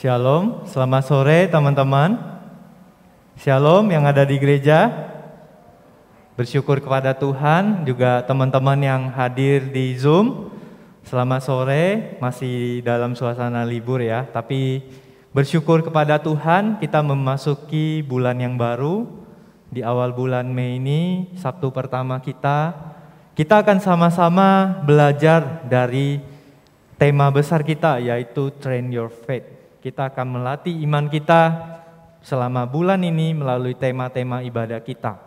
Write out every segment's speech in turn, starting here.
Shalom, selamat sore teman-teman. Shalom yang ada di gereja. Bersyukur kepada Tuhan, juga teman-teman yang hadir di Zoom. Selamat sore, masih dalam suasana libur ya. Tapi bersyukur kepada Tuhan, kita memasuki bulan yang baru. Di awal bulan Mei ini, Sabtu pertama kita akan sama-sama belajar dari tema besar kita, yaitu Train Your Faith. Kita akan melatih iman kita selama bulan ini melalui tema-tema ibadah kita.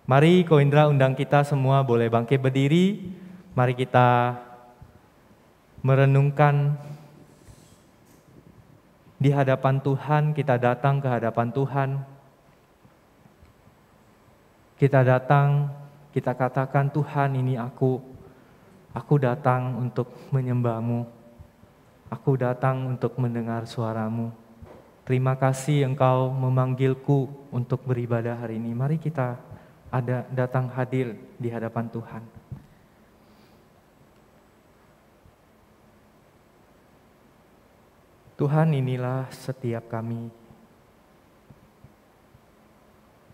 Mari Ko Indra undang kita semua boleh bangkit berdiri. Mari kita merenungkan di hadapan Tuhan, kita datang ke hadapan Tuhan. Kita datang, kita katakan, Tuhan ini aku datang untuk menyembah-Mu. Aku datang untuk mendengar suara-Mu. Terima kasih Engkau memanggilku untuk beribadah hari ini. Mari kita datang hadir di hadapan Tuhan. Tuhan, inilah setiap kami.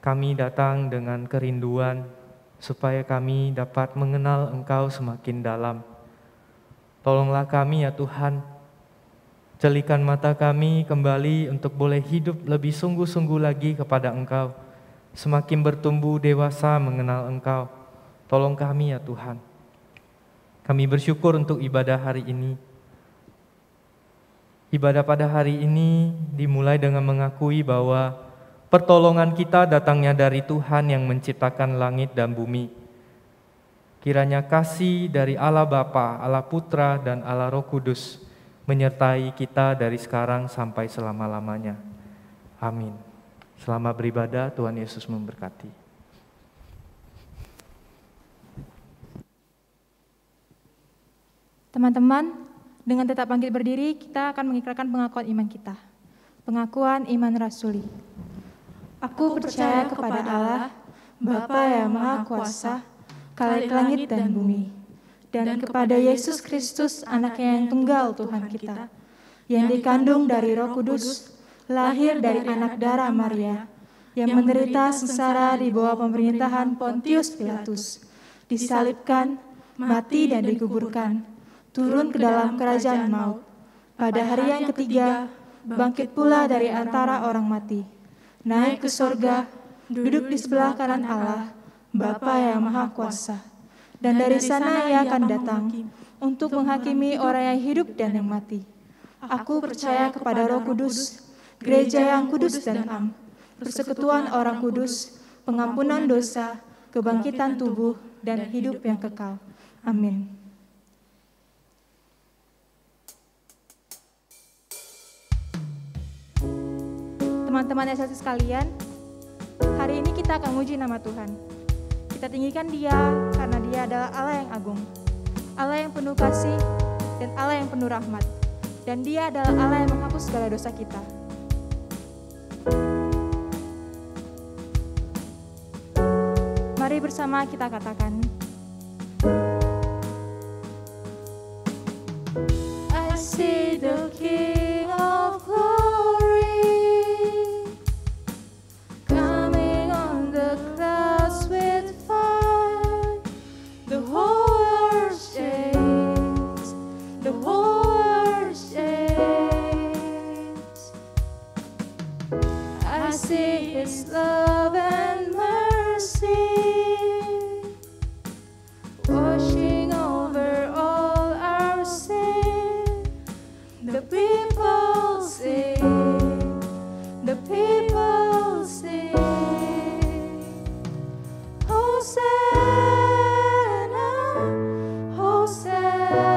Kami datang dengan kerinduan supaya kami dapat mengenal Engkau semakin dalam. Tolonglah kami ya Tuhan. Jelikan mata kami kembali untuk boleh hidup lebih sungguh-sungguh lagi kepada Engkau. Semakin bertumbuh dewasa mengenal Engkau. Tolong kami ya Tuhan. Kami bersyukur untuk ibadah hari ini. Ibadah pada hari ini dimulai dengan mengakui bahwa pertolongan kita datangnya dari Tuhan yang menciptakan langit dan bumi. Kiranya kasih dari Allah Bapa, Allah Putra, dan Allah Roh Kudus menyertai kita dari sekarang sampai selama-lamanya. Amin. Selamat beribadah, Tuhan Yesus memberkati. Teman-teman, dengan tetap bangkit berdiri, kita akan mengikrarkan pengakuan iman kita. Pengakuan iman rasuli. Aku percaya kepada Allah, Bapa yang Maha Kuasa, Khalik langit dan bumi, dan kepada Yesus Kristus, anaknya yang tunggal Tuhan kita, yang dikandung dari Roh Kudus, lahir dari anak darah Maria, yang menderita sengsara di bawah pemerintahan Pontius Pilatus, disalibkan, mati dan dikuburkan, turun ke dalam kerajaan maut. Pada hari yang ketiga, bangkit pula dari antara orang mati, naik ke sorga, duduk di sebelah kanan Allah, Bapa yang Maha Kuasa. Dan dari sana Ia akan datang untuk menghakimi orang yang hidup dan yang mati. Aku percaya kepada Roh Kudus, gereja yang kudus dan am, persekutuan orang kudus, pengampunan dosa, kebangkitan tubuh, dan hidup yang kekal. Amin. Teman-teman SLC sekalian, hari ini kita akan menguji nama Tuhan. Kita tinggikan Dia karena Dia adalah Allah yang agung, Allah yang penuh kasih, dan Allah yang penuh rahmat. Dan Dia adalah Allah yang menghapus segala dosa kita. Mari bersama kita katakan, I see the King of Glory coming on the clouds with fire. The whole earth shakes, the whole earth shakes. I see His love and mercy washing over all our sin. The people sing, the people sing. Hosanna, Hosanna,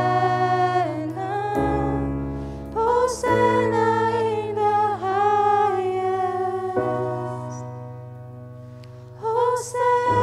Hosanna in the highest. Hosanna.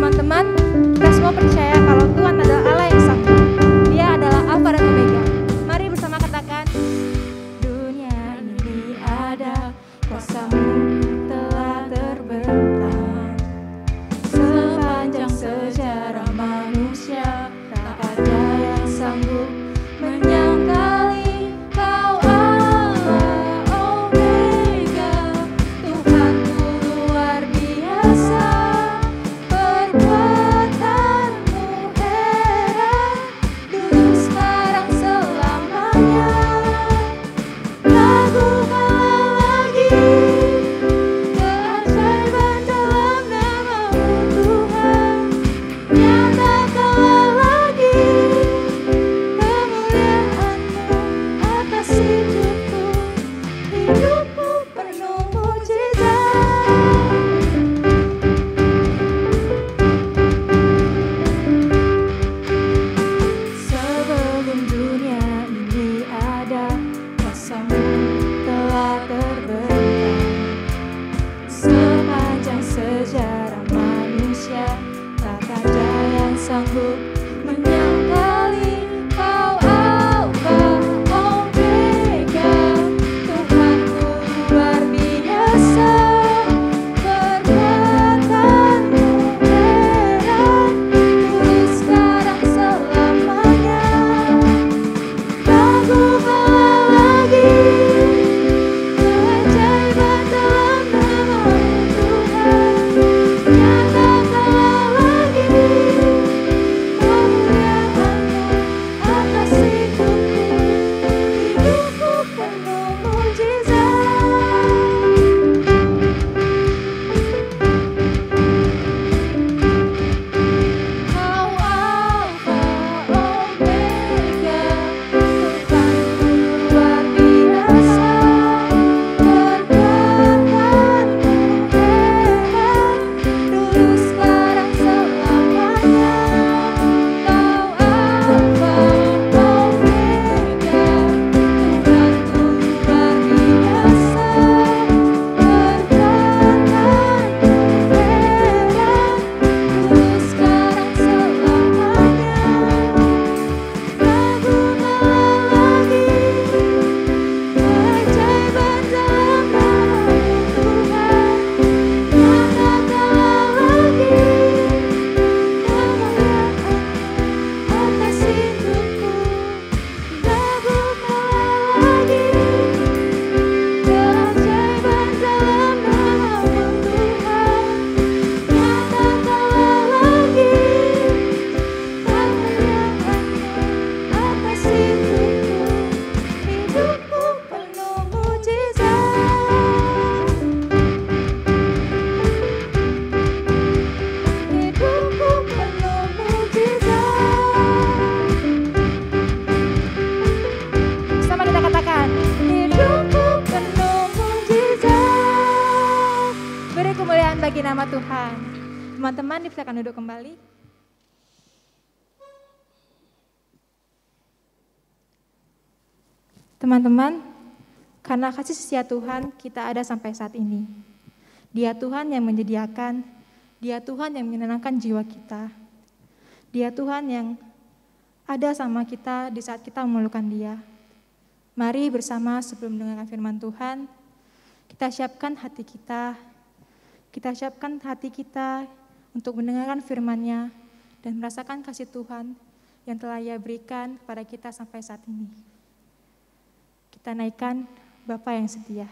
Teman-teman, kita semua percaya kalau Tuhan adalah Allah yang sanggup. Dia adalah Alfa dan Omega. Mari bersama katakan, dunia ini ada, kuasa-Mu telah terbentang. Sepanjang sejarah manusia, tak ada yang sanggup menyangkali Kau Allah Omega. Tuhanku luar biasa, perbuatanmu heran, dulu sekarang selamanya. Lakukanlah lagi keajaiban dalam nama-Mu Tuhan. Nyatakanlah lagi kemuliaan-Mu atas hidupku. Hidupku penuh mujizat. Sebelum dunia ini ada, kuasa-Mu telah terbentang. Sepanjang sejarah manusia, tak ada yang sanggup menyangkali Kau Alfa Omega. Tuhanku luar biasa, perbuatanmu heran, dulu sekarang selamanya. Lakukanlah lagi keajaiban dalam nama-Mu Tuhan. Nyatakanlah lagi kemuliaan-Mu atas hidupku. Hidupku penuh mujizat. Kau Alfa Omega, Tuhanku luar biasa, perbuatanmu heran, dulu sekarang selamanya. Kau Alfa Omega, Tuhanku luar biasa, perbuatanmu heran, dulu sekarang selamanya. Lakukanlah lagi keajaiban dalam nama-Mu Tuhan. Nyatakanlah lagi kemuliaan-Mu atas hidupku. Lakukanlah lagi keajaiban dalam nama-Mu Tuhan. Nyatakanlah lagi kemuliaan-Mu atas hidupku. Hidupku penuh mujizat. Hidupku penuh mujizat. Sama kita katakan, hidupku penuh mujizat. Beri kemuliaan bagi nama Tuhan. Teman-teman dipersilakan duduk kembali. Teman-teman, karena kasih setia Tuhan kita ada sampai saat ini. Dia Tuhan yang menyediakan Dia Tuhan yang menyenangkan jiwa kita. Dia Tuhan yang ada sama kita di saat kita memerlukan Dia. Mari bersama sebelum mendengarkan firman Tuhan, kita siapkan hati kita. Kita siapkan hati kita untuk mendengarkan firman-Nya dan merasakan kasih Tuhan yang telah Ia berikan kepada kita sampai saat ini. Kita naikkan Bapa yang setia.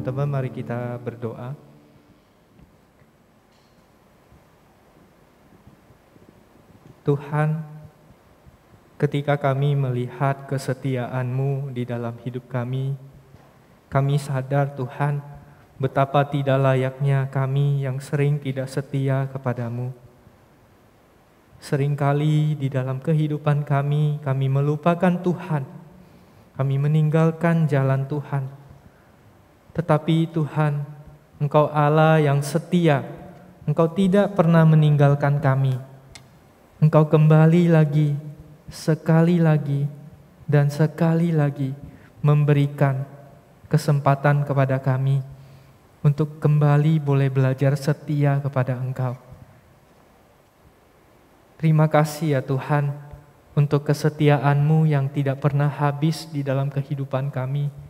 teman-teman, mari kita berdoa. Tuhan, ketika kami melihat kesetiaan-Mu di dalam hidup kami sadar Tuhan, betapa tidak layaknya kami yang sering tidak setia kepadamu. Seringkali di dalam kehidupan kami melupakan Tuhan, kami meninggalkan jalan Tuhan. Tetapi Tuhan, Engkau Allah yang setia, Engkau tidak pernah meninggalkan kami. Engkau kembali lagi, sekali lagi, dan sekali lagi memberikan kesempatan kepada kami untuk kembali boleh belajar setia kepada Engkau. Terima kasih ya Tuhan untuk kesetiaan-Mu yang tidak pernah habis di dalam kehidupan kami.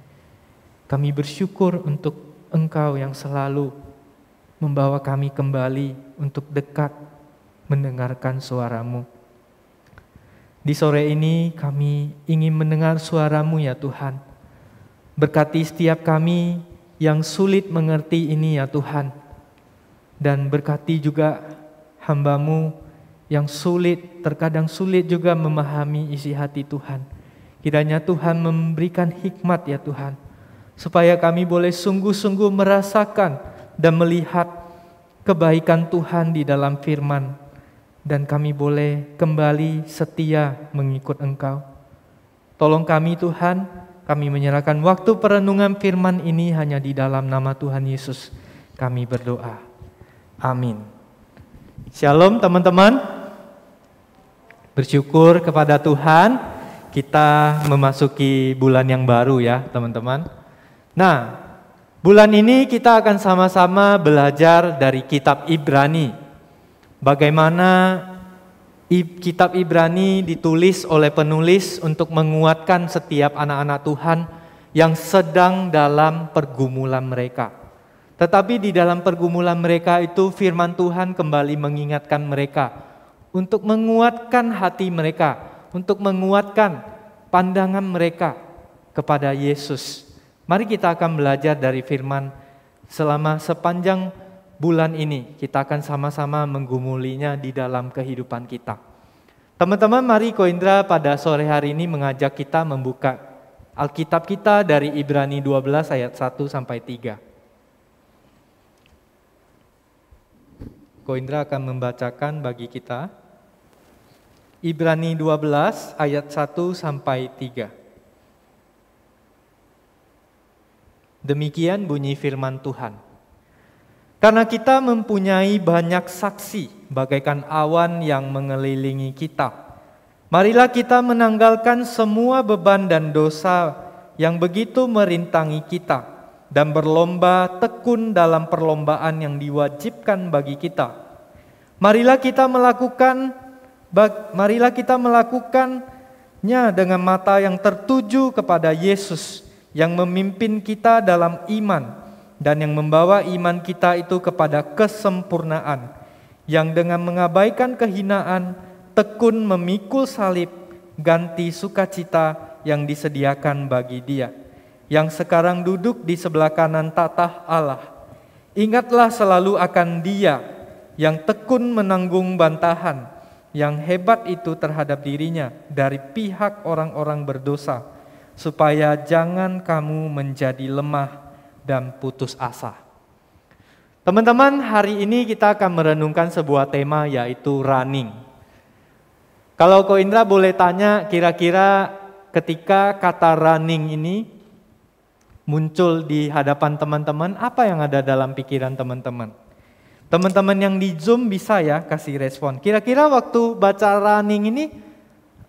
Kami bersyukur untuk Engkau yang selalu membawa kami kembali untuk dekat mendengarkan suara-Mu. Di sore ini kami ingin mendengar suara-Mu ya Tuhan. Berkati setiap kami yang sulit mengerti ini ya Tuhan. Dan berkati juga hamba-Mu yang terkadang sulit juga memahami isi hati Tuhan. Kiranya Tuhan memberikan hikmat ya Tuhan, supaya kami boleh sungguh-sungguh merasakan dan melihat kebaikan Tuhan di dalam firman, dan kami boleh kembali setia mengikut Engkau. Tolong kami Tuhan, kami menyerahkan waktu perenungan firman ini hanya di dalam nama Tuhan Yesus kami berdoa. Amin. Shalom teman-teman. Bersyukur kepada Tuhan, kita memasuki bulan yang baru ya teman-teman. Nah, bulan ini kita akan sama-sama belajar dari kitab Ibrani. Bagaimana kitab Ibrani ditulis oleh penulis untuk menguatkan setiap anak-anak Tuhan yang sedang dalam pergumulan mereka. Tetapi di dalam pergumulan mereka itu firman Tuhan kembali mengingatkan mereka untuk menguatkan hati mereka, untuk menguatkan pandangan mereka kepada Yesus. Mari kita akan belajar dari firman selama sepanjang bulan ini. Kita akan sama-sama menggumulinya di dalam kehidupan kita. Teman-teman, mari Ko Indra pada sore hari ini mengajak kita membuka Alkitab kita dari Ibrani 12 ayat 1 sampai 3. Ko Indra akan membacakan bagi kita Ibrani 12 ayat 1 sampai 3. Demikian bunyi firman Tuhan. Karena kita mempunyai banyak saksi bagaikan awan yang mengelilingi kita, marilah kita menanggalkan semua beban dan dosa yang begitu merintangi kita, dan berlomba tekun dalam perlombaan yang diwajibkan bagi kita. Marilah kita melakukannya dengan mata yang tertuju kepada Yesus yang memimpin kita dalam iman dan yang membawa iman kita itu kepada kesempurnaan, yang dengan mengabaikan kehinaan tekun memikul salib, ganti sukacita yang disediakan bagi Dia, yang sekarang duduk di sebelah kanan tatah Allah. Ingatlah selalu akan Dia yang tekun menanggung bantahan yang hebat itu terhadap dirinya dari pihak orang-orang berdosa, supaya jangan kamu menjadi lemah dan putus asa. Teman-teman, hari ini kita akan merenungkan sebuah tema, yaitu running. Kalau Ko Indra boleh tanya, kira-kira ketika kata running ini muncul di hadapan teman-teman, apa yang ada dalam pikiran teman-teman? Teman-teman yang di Zoom bisa ya kasih respon. Kira-kira waktu baca running ini,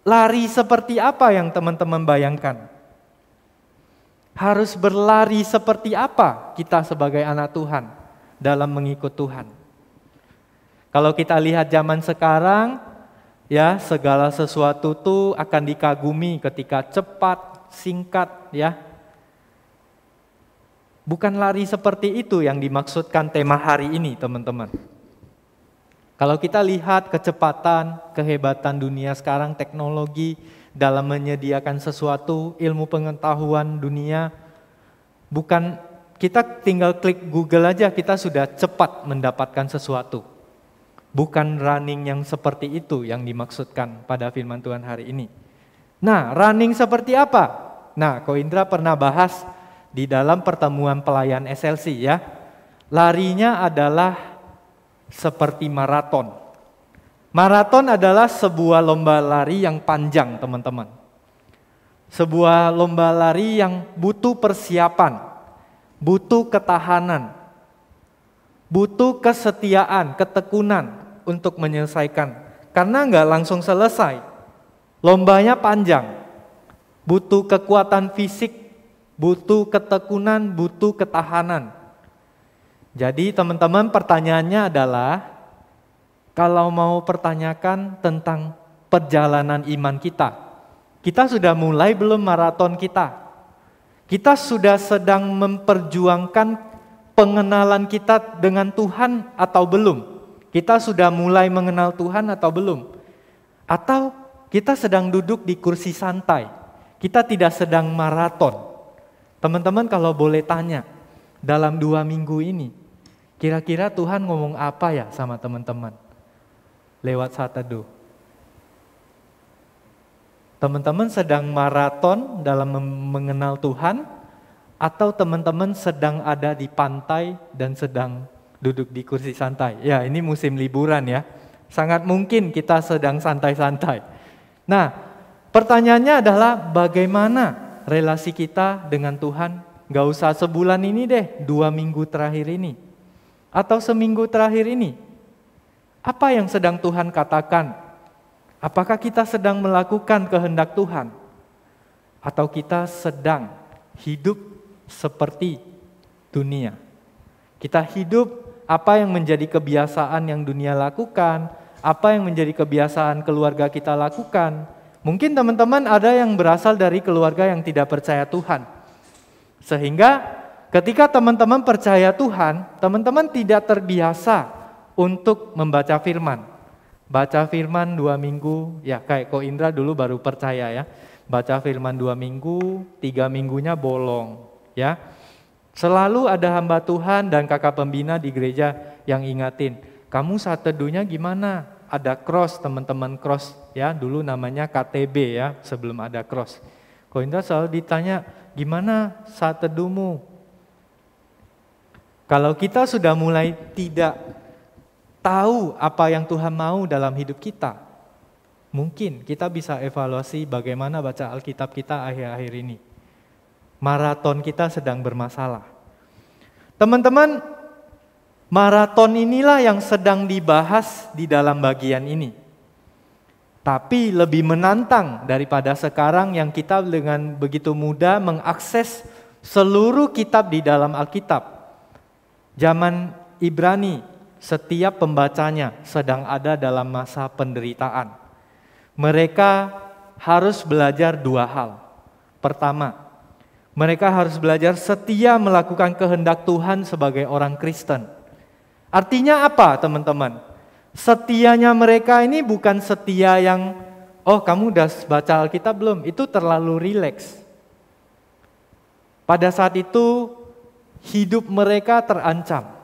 lari seperti apa yang teman-teman bayangkan? Harus berlari seperti apa kita sebagai anak Tuhan dalam mengikut Tuhan? Kalau kita lihat zaman sekarang, ya segala sesuatu tuh akan dikagumi ketika cepat, singkat, ya. Bukan lari seperti itu yang dimaksudkan tema hari ini, teman-teman. Kalau kita lihat kecepatan, kehebatan dunia sekarang, teknologi dalam menyediakan sesuatu, ilmu pengetahuan dunia, bukan kita tinggal klik Google aja, kita sudah cepat mendapatkan sesuatu. Bukan running yang seperti itu yang dimaksudkan pada firman Tuhan hari ini. Nah, running seperti apa? Nah, Ko Indra pernah bahas di dalam pertemuan pelayan SLC ya. Larinya adalah seperti maraton. Maraton adalah sebuah lomba lari yang panjang, teman-teman. Sebuah lomba lari yang butuh persiapan, butuh ketahanan, butuh kesetiaan, ketekunan untuk menyelesaikan. Karena nggak langsung selesai. Lombanya panjang, butuh kekuatan fisik, butuh ketekunan, butuh ketahanan. Jadi teman-teman, pertanyaannya adalah, kalau mau pertanyakan tentang perjalanan iman kita sudah mulai belum maraton kita? Kita sudah sedang memperjuangkan pengenalan kita dengan Tuhan atau belum? Kita sudah mulai mengenal Tuhan atau belum? Atau kita sedang duduk di kursi santai? Kita tidak sedang maraton. Teman-teman kalau boleh tanya, dalam 2 minggu ini, kira-kira Tuhan ngomong apa ya sama teman-teman? Lewat saat teduh. Teman-teman sedang maraton dalam mengenal Tuhan, atau teman-teman sedang ada di pantai dan sedang duduk di kursi santai? Ya, ini musim liburan ya. Sangat mungkin kita sedang santai-santai. Nah, pertanyaannya adalah bagaimana relasi kita dengan Tuhan? Gak usah sebulan ini deh, 2 minggu terakhir ini. Atau seminggu terakhir ini. Apa yang sedang Tuhan katakan? Apakah kita sedang melakukan kehendak Tuhan? Atau kita sedang hidup seperti dunia? Kita hidup apa yang menjadi kebiasaan yang dunia lakukan, apa yang menjadi kebiasaan keluarga kita lakukan. Mungkin teman-teman ada yang berasal dari keluarga yang tidak percaya Tuhan. Sehingga ketika teman-teman percaya Tuhan, teman-teman tidak terbiasa untuk membaca firman. Baca firman 2 minggu, ya kayak Ko Indra dulu baru percaya ya. Baca firman 2 minggu, 3 minggunya bolong ya. Selalu ada hamba Tuhan dan kakak pembina di gereja yang ingatin, kamu saat teduhnya gimana? Ada cross, teman-teman cross ya, dulu namanya KTB ya, sebelum ada cross. Ko Indra selalu ditanya, gimana saat teduhmu? Kalau kita sudah mulai tidak tahu apa yang Tuhan mau dalam hidup kita, mungkin kita bisa evaluasi bagaimana baca Alkitab kita akhir-akhir ini. Maraton kita sedang bermasalah. Teman-teman, maraton inilah yang sedang dibahas di dalam bagian ini. Tapi lebih menantang daripada sekarang yang kita dengan begitu mudah mengakses seluruh kitab di dalam Alkitab. Zaman Ibrani, setiap pembacanya sedang ada dalam masa penderitaan. Mereka harus belajar 2 hal. Pertama, mereka harus belajar setia melakukan kehendak Tuhan sebagai orang Kristen. Artinya apa, teman-teman? Setianya mereka ini bukan setia yang, oh kamu udah baca Alkitab belum? Itu terlalu rileks. Pada saat itu, hidup mereka terancam.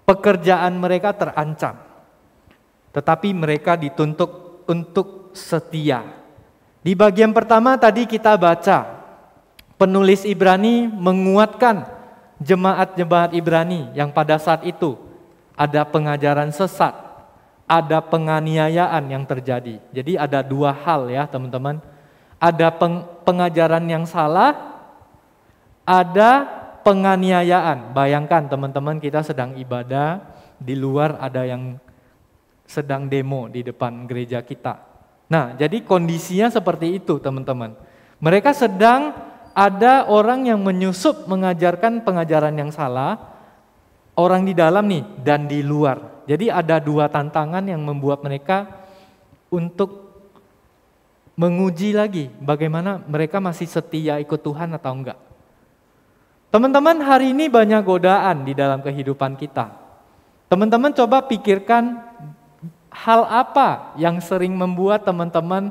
Pekerjaan mereka terancam, tetapi mereka dituntut untuk setia. Di bagian pertama tadi kita baca, penulis Ibrani menguatkan jemaat-jemaat Ibrani yang pada saat itu ada pengajaran sesat, ada penganiayaan yang terjadi. Jadi ada 2 hal ya teman-teman, ada pengajaran yang salah, ada penganiayaan. Bayangkan teman-teman, kita sedang ibadah, di luar ada yang sedang demo di depan gereja kita. Nah, jadi kondisinya seperti itu teman-teman. Mereka sedang ada orang yang menyusup mengajarkan pengajaran yang salah, orang di dalam nih dan di luar. Jadi ada 2 tantangan yang membuat mereka untuk menguji lagi bagaimana mereka masih setia ikut Tuhan atau enggak. Teman-teman, hari ini banyak godaan di dalam kehidupan kita. Teman-teman coba pikirkan hal apa yang sering membuat teman-teman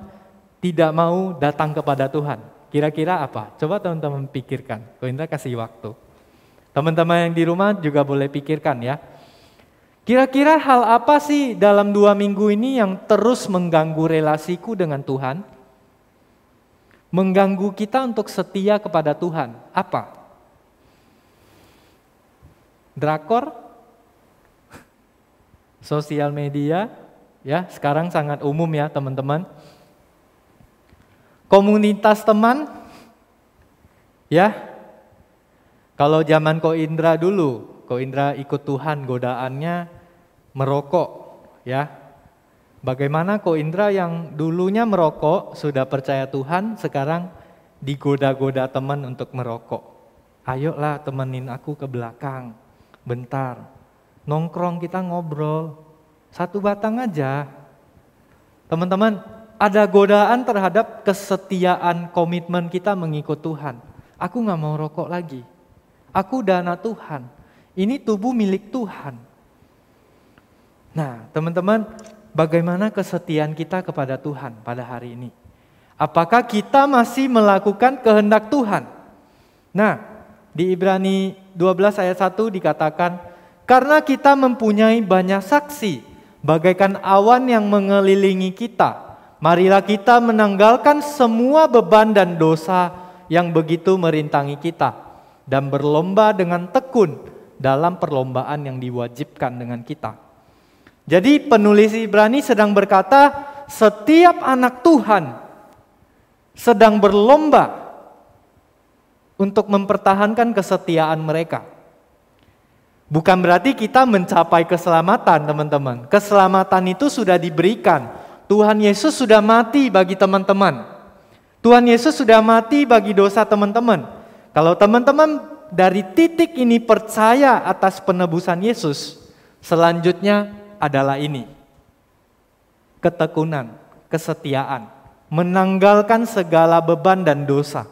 tidak mau datang kepada Tuhan. Kira-kira apa? Coba teman-teman pikirkan. Ko Indra kasih waktu. Teman-teman yang di rumah juga boleh pikirkan ya. Kira-kira hal apa sih dalam 2 minggu ini yang terus mengganggu relasiku dengan Tuhan? Mengganggu kita untuk setia kepada Tuhan. Apa? Drakor? Sosial media? Ya, sekarang sangat umum ya teman-teman. Komunitas teman? Ya, kalau zaman Ko Indra dulu, Ko Indra ikut Tuhan, godaannya merokok, ya. Bagaimana Ko Indra yang dulunya merokok, sudah percaya Tuhan, sekarang digoda-goda teman untuk merokok. Ayolah temenin aku ke belakang, bentar. Nongkrong kita ngobrol, satu batang aja. Teman-teman, ada godaan terhadap kesetiaan komitmen kita mengikut Tuhan. Aku gak mau rokok lagi. Aku udah anak Tuhan. Ini tubuh milik Tuhan. Nah, teman-teman, bagaimana kesetiaan kita kepada Tuhan pada hari ini? Apakah kita masih melakukan kehendak Tuhan? Nah, di Ibrani 12 ayat 1 dikatakan, karena kita mempunyai banyak saksi, bagaikan awan yang mengelilingi kita, marilah kita menanggalkan semua beban dan dosa yang begitu merintangi kita, dan berlomba dengan tekun dalam perlombaan yang diwajibkan dengan kita. Jadi penulis Ibrani sedang berkata, setiap anak Tuhan sedang berlomba untuk mempertahankan kesetiaan mereka. Bukan berarti kita mencapai keselamatan, teman-teman. Keselamatan itu sudah diberikan. Tuhan Yesus sudah mati bagi teman-teman. Tuhan Yesus sudah mati bagi dosa teman-teman. Kalau teman-teman dari titik ini percaya atas penebusan Yesus, selanjutnya adalah ini. Ketekunan, kesetiaan, menanggalkan segala beban dan dosa.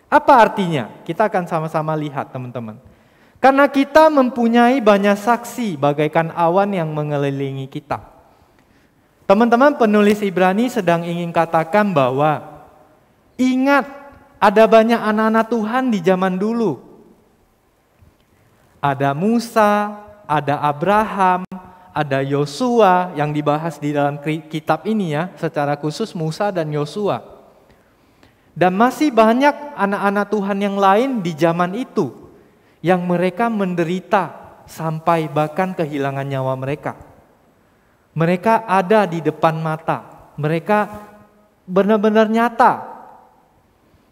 Apa artinya? Kita akan sama-sama lihat, teman-teman. Karena kita mempunyai banyak saksi bagaikan awan yang mengelilingi kita. Teman-teman, penulis Ibrani sedang ingin katakan bahwa ingat, ada banyak anak-anak Tuhan di zaman dulu. Ada Musa, ada Abraham, ada Yosua yang dibahas di dalam kitab ini ya, secara khusus Musa dan Yosua. Dan masih banyak anak-anak Tuhan yang lain di zaman itu yang mereka menderita sampai bahkan kehilangan nyawa mereka. Mereka ada di depan mata, mereka benar-benar nyata.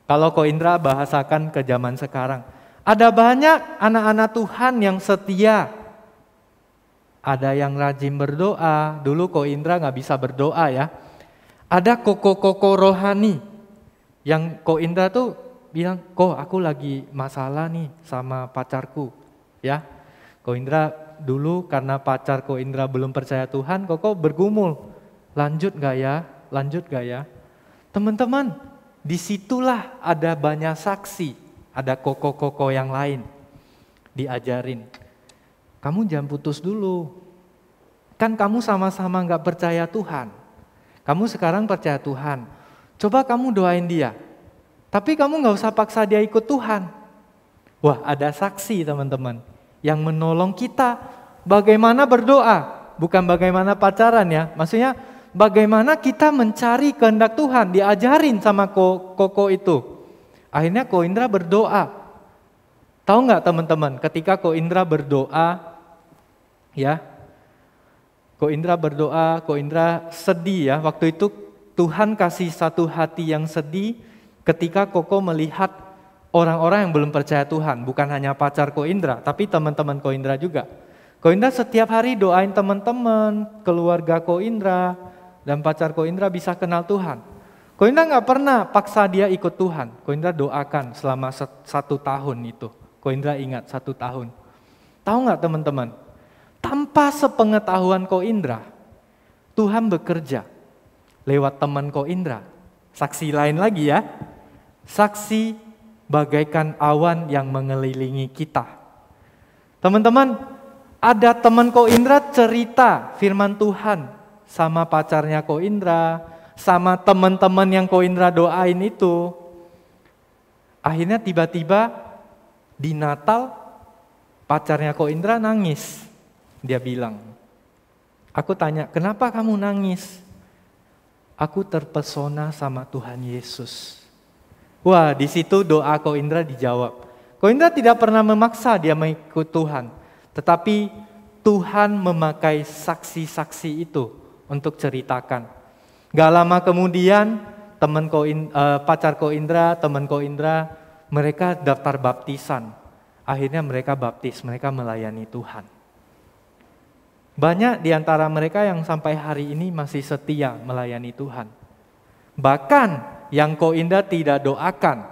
Kalau Ko Indra bahasakan ke zaman sekarang, ada banyak anak-anak Tuhan yang setia. Ada yang rajin berdoa. Dulu Ko Indra gak bisa berdoa ya. Ada koko-koko rohani yang Ko Indra tuh bilang, Ko aku lagi masalah nih sama pacarku. Ya, Ko Indra dulu karena pacar Ko Indra belum percaya Tuhan, Koko bergumul. Lanjut gak ya? Lanjut gak ya? Teman-teman, disitulah ada banyak saksi, ada koko-koko yang lain diajarin. Kamu jangan putus dulu, kan kamu sama-sama gak percaya Tuhan. Kamu sekarang percaya Tuhan, coba kamu doain dia. Tapi kamu gak usah paksa dia ikut Tuhan. Wah, ada saksi teman-teman yang menolong kita bagaimana berdoa, bukan bagaimana pacaran ya. Maksudnya bagaimana kita mencari kehendak Tuhan, diajarin sama Koko itu. Akhirnya Ko Indra berdoa. Tahu nggak teman-teman, ketika Ko Indra berdoa, ya, Ko Indra berdoa, Ko Indra sedih ya. Waktu itu Tuhan kasih satu hati yang sedih ketika Koko melihat orang-orang yang belum percaya Tuhan. Bukan hanya pacar Ko Indra, tapi teman-teman Ko Indra juga. Ko Indra setiap hari doain teman-teman, keluarga Ko Indra, dan pacar Ko Indra bisa kenal Tuhan. Ko Indra gak pernah paksa dia ikut Tuhan. Ko Indra doakan selama 1 tahun itu. Ko Indra ingat 1 tahun. Tahu gak teman-teman? Tanpa sepengetahuan Ko Indra, Tuhan bekerja lewat teman Ko Indra. Saksi lain lagi ya. Saksi bagaikan awan yang mengelilingi kita. Teman-teman, ada teman Ko Indra cerita firman Tuhan sama pacarnya Ko Indra, sama teman-teman yang Ko Indra doain itu. Akhirnya tiba-tiba di Natal Pacarnya Ko Indra nangis. Dia bilang, aku tanya, kenapa kamu nangis? Aku terpesona sama Tuhan Yesus. Wah, di situ doa Ko Indra dijawab. Ko Indra tidak pernah memaksa dia mengikut Tuhan, tetapi Tuhan memakai saksi-saksi itu untuk ceritakan. Gak lama kemudian pacar Ko Indra, teman Ko Indra, mereka daftar baptisan. Akhirnya mereka baptis, mereka melayani Tuhan. Banyak di antara mereka yang sampai hari ini masih setia melayani Tuhan. Bahkan yang Ko Indra tidak doakan,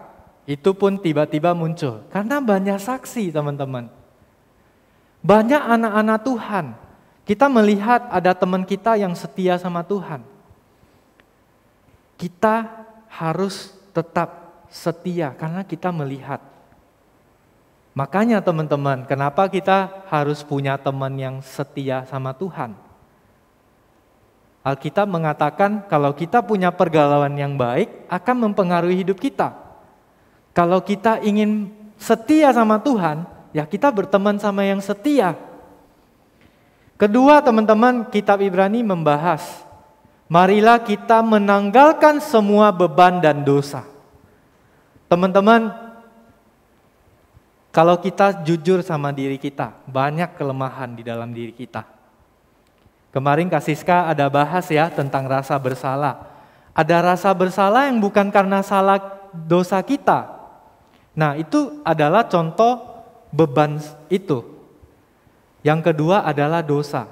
itu pun tiba-tiba muncul. Karena banyak saksi teman-teman. Banyak anak-anak Tuhan. Kita melihat ada teman kita yang setia sama Tuhan. Kita harus tetap setia karena kita melihat. Makanya teman-teman, kenapa kita harus punya teman yang setia sama Tuhan? Alkitab mengatakan kalau kita punya pergaulan yang baik akan mempengaruhi hidup kita. Kalau kita ingin setia sama Tuhan, ya kita berteman sama yang setia. Kedua teman-teman, kitab Ibrani membahas, marilah kita menanggalkan semua beban dan dosa. Teman-teman, kalau kita jujur sama diri kita, banyak kelemahan di dalam diri kita. Kemarin Kak Siska ada bahas ya tentang rasa bersalah. Ada rasa bersalah yang bukan karena salah dosa kita. Nah, itu adalah contoh beban itu. Yang kedua adalah dosa.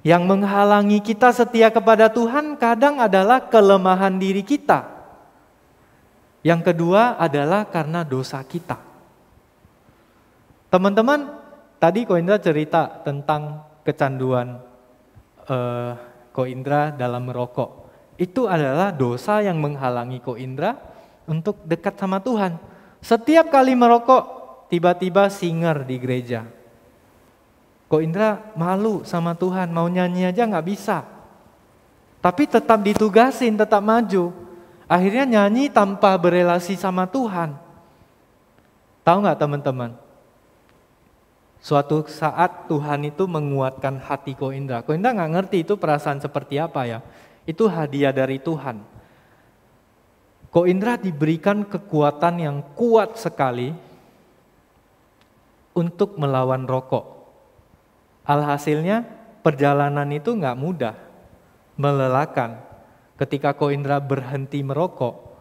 Yang menghalangi kita setia kepada Tuhan kadang adalah kelemahan diri kita. Yang kedua adalah karena dosa kita. Teman-teman, tadi Ko Indra cerita tentang kecanduan Ko Indra dalam merokok. Itu adalah dosa yang menghalangi Ko Indra untuk dekat sama Tuhan. Setiap kali merokok, tiba-tiba singer di gereja. Ko Indra malu sama Tuhan, mau nyanyi aja gak bisa. Tapi tetap ditugasin, tetap maju. Akhirnya nyanyi tanpa berelasi sama Tuhan. Tahu gak teman-teman? Suatu saat Tuhan itu menguatkan hati Ko Indra. Ko Indra gak ngerti itu perasaan seperti apa ya. Itu hadiah dari Tuhan. Ko Indra diberikan kekuatan yang kuat sekali untuk melawan rokok. Alhasilnya perjalanan itu gak mudah, melelahkan. Ketika Ko Indra berhenti merokok,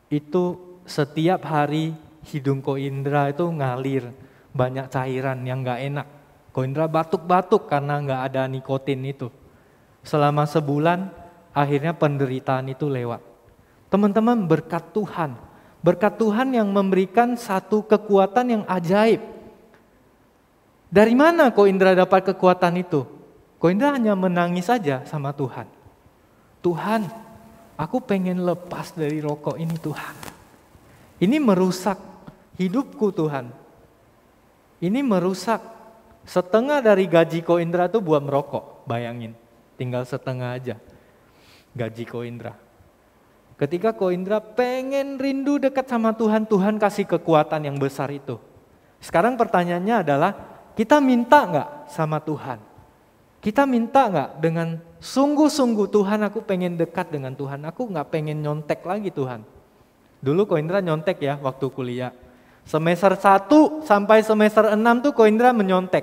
itu setiap hari hidung Ko Indra itu ngalir banyak cairan yang gak enak. Ko Indra batuk-batuk karena gak ada nikotin itu. Selama sebulan, akhirnya penderitaan itu lewat. Teman-teman, berkat Tuhan yang memberikan satu kekuatan yang ajaib. Dari mana Ko Indra dapat kekuatan itu? Ko Indra hanya menangis saja sama Tuhan. Tuhan, aku pengen lepas dari rokok ini Tuhan. Ini merusak hidupku Tuhan. Ini merusak setengah dari gaji Ko Indra tuh buat merokok. Bayangin, tinggal setengah aja gaji Ko Indra. Ketika Ko Indra pengen rindu dekat sama Tuhan, Tuhan kasih kekuatan yang besar itu. Sekarang pertanyaannya adalah, kita minta gak sama Tuhan? Kita minta gak dengan sungguh-sungguh, Tuhan aku pengen dekat dengan Tuhan, aku gak pengen nyontek lagi Tuhan. Dulu Ko Indra nyontek ya waktu kuliah. Semester 1 sampai semester 6 tuh Ko Indra menyontek.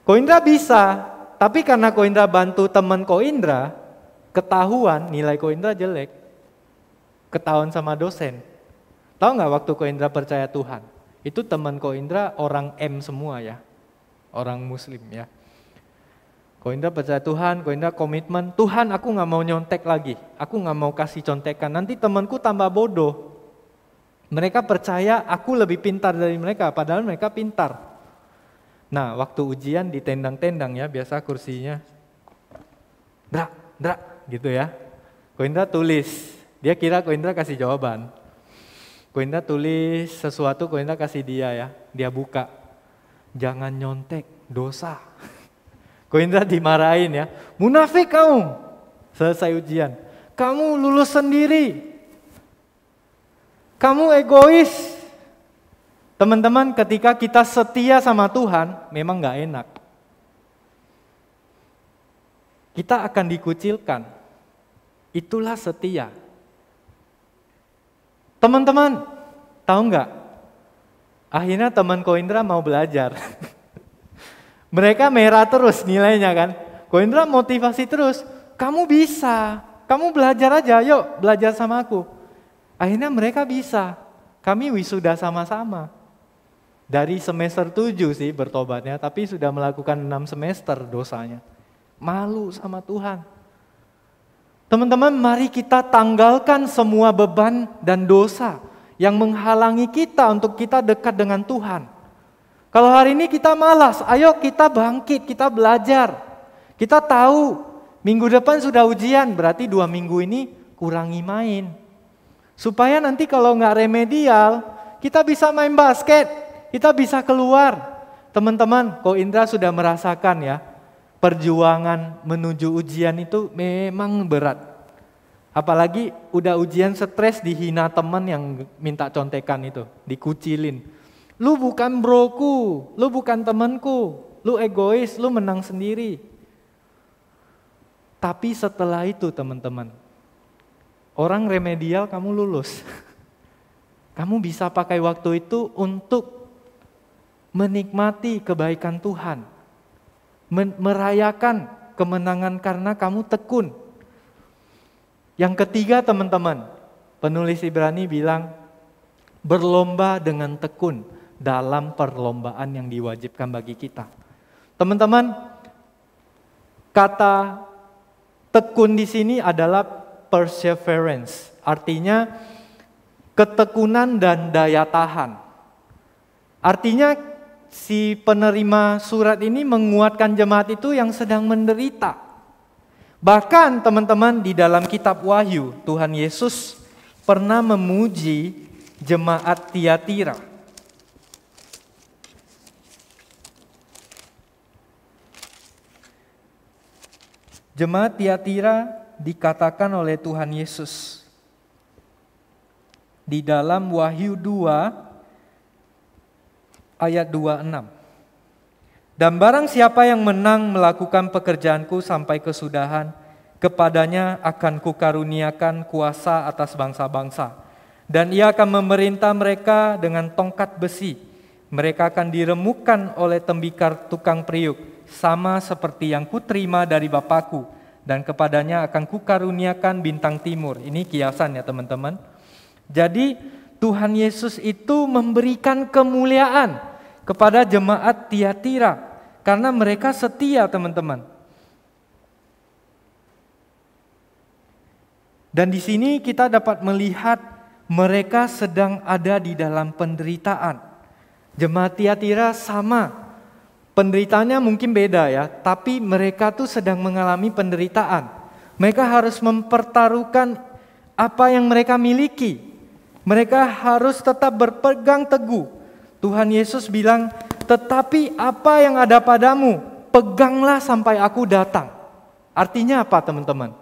Ko Indra bisa, tapi karena Ko Indra bantu teman Ko Indra, ketahuan nilai Ko Indra jelek. Ketahuan sama dosen. Tahu gak waktu Ko Indra percaya Tuhan? Itu teman Ko Indra orang M semua ya. Orang muslim ya. Ko Indra percaya Tuhan, Ko Indra komitmen, Tuhan aku gak mau nyontek lagi. Aku gak mau kasih contekan, nanti temanku tambah bodoh. Mereka percaya aku lebih pintar dari mereka, padahal mereka pintar. Nah, waktu ujian di tendang-tendang ya, biasa kursinya drak, gitu ya. Ko Indra tulis, dia kira Ko Indra kasih jawaban. Ko Indra tulis sesuatu, Ko Indra kasih dia ya, dia buka. Jangan nyontek, dosa. Ko Indra dimarahin ya, munafik kamu. Selesai ujian, kamu lulus sendiri. Kamu egois. Teman-teman, ketika kita setia sama Tuhan, memang gak enak. Kita akan dikucilkan. Itulah setia. Teman-teman, tahu nggak? Akhirnya teman Ko Indra mau belajar. Mereka merah terus nilainya kan. Ko Indra motivasi terus. Kamu bisa, kamu belajar aja, yuk belajar sama aku. Akhirnya mereka bisa. Kami wisuda sama-sama. Dari semester 7 sih bertobatnya, tapi sudah melakukan 6 semester dosanya. Malu sama Tuhan. Teman-teman, mari kita tanggalkan semua beban dan dosa yang menghalangi kita untuk kita dekat dengan Tuhan. Kalau hari ini kita malas, ayo kita bangkit, kita belajar. Kita tahu minggu depan sudah ujian, berarti 2 minggu ini kurangi main. Supaya nanti kalau nggak remedial, kita bisa main basket, kita bisa keluar. Teman-teman, Ko Indra sudah merasakan ya, perjuangan menuju ujian itu memang berat. Apalagi udah ujian stres, dihina teman yang minta contekan itu, dikucilin. Lu bukan broku, lu bukan temanku, lu egois, lu menang sendiri. Tapi setelah itu teman-teman, orang remedial kamu lulus. Kamu bisa pakai waktu itu untuk menikmati kebaikan Tuhan. Merayakan kemenangan karena kamu tekun. Yang ketiga teman-teman, penulis Ibrani bilang, berlomba dengan tekun dalam perlombaan yang diwajibkan bagi kita. Teman-teman, kata tekun di sini adalah perseverance, artinya ketekunan dan daya tahan. Artinya si penerima surat ini menguatkan jemaat itu yang sedang menderita. Bahkan teman-teman di dalam kitab Wahyu, Tuhan Yesus pernah memuji jemaat Tiatira. Jemaat Tiatira dikatakan oleh Tuhan Yesus di dalam Wahyu 2 ayat 26. Dan barang siapa yang menang melakukan pekerjaanku sampai kesudahan, kepadanya akan kukaruniakan kuasa atas bangsa-bangsa. Dan ia akan memerintah mereka dengan tongkat besi. Mereka akan diremukkan oleh tembikar tukang periuk, sama seperti yang kuterima dari Bapakku. Dan kepadanya akan kukaruniakan bintang timur. Ini kiasan ya teman-teman. Jadi Tuhan Yesus itu memberikan kemuliaan kepada jemaat Tiatira karena mereka setia teman-teman. Dan di sini kita dapat melihat mereka sedang ada di dalam penderitaan. Jemaat Tiatira sama, penderitaannya mungkin beda ya, tapi mereka tuh sedang mengalami penderitaan. Mereka harus mempertaruhkan apa yang mereka miliki. Mereka harus tetap berpegang teguh. Tuhan Yesus bilang, tetapi apa yang ada padamu, peganglah sampai aku datang. Artinya apa teman-teman?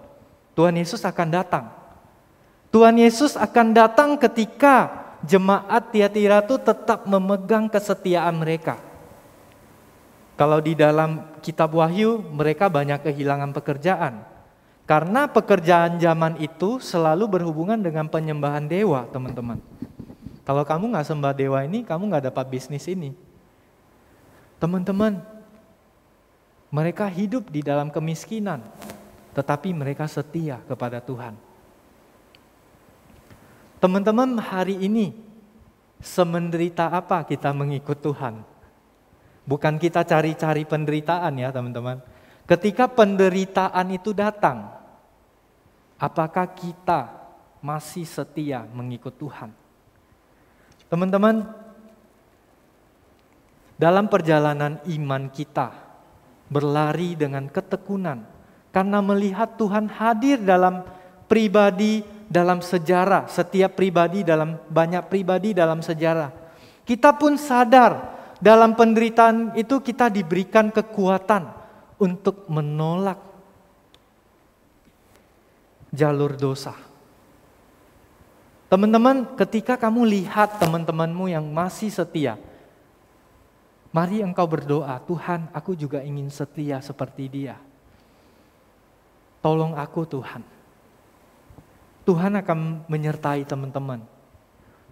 Tuhan Yesus akan datang. Tuhan Yesus akan datang ketika jemaat Tiatira itu tetap memegang kesetiaan mereka. Kalau di dalam kitab Wahyu, mereka banyak kehilangan pekerjaan. Karena pekerjaan zaman itu selalu berhubungan dengan penyembahan dewa, teman-teman. Kalau kamu nggak sembah dewa ini, kamu nggak dapat bisnis ini. Teman-teman, mereka hidup di dalam kemiskinan, tetapi mereka setia kepada Tuhan. Teman-teman, hari ini semenderita apa kita mengikut Tuhan? Bukan kita cari-cari penderitaan ya teman-teman. Ketika penderitaan itu datang, apakah kita masih setia mengikut Tuhan? Teman-teman, dalam perjalanan iman kita berlari dengan ketekunan karena melihat Tuhan hadir dalam pribadi, dalam sejarah, setiap pribadi dalam banyak pribadi dalam sejarah. Kita pun sadar dalam penderitaan itu kita diberikan kekuatan untuk menolak jalur dosa. Teman-teman, ketika kamu lihat teman-temanmu yang masih setia, mari engkau berdoa, Tuhan, aku juga ingin setia seperti dia. Tolong aku Tuhan. Tuhan akan menyertai teman-teman.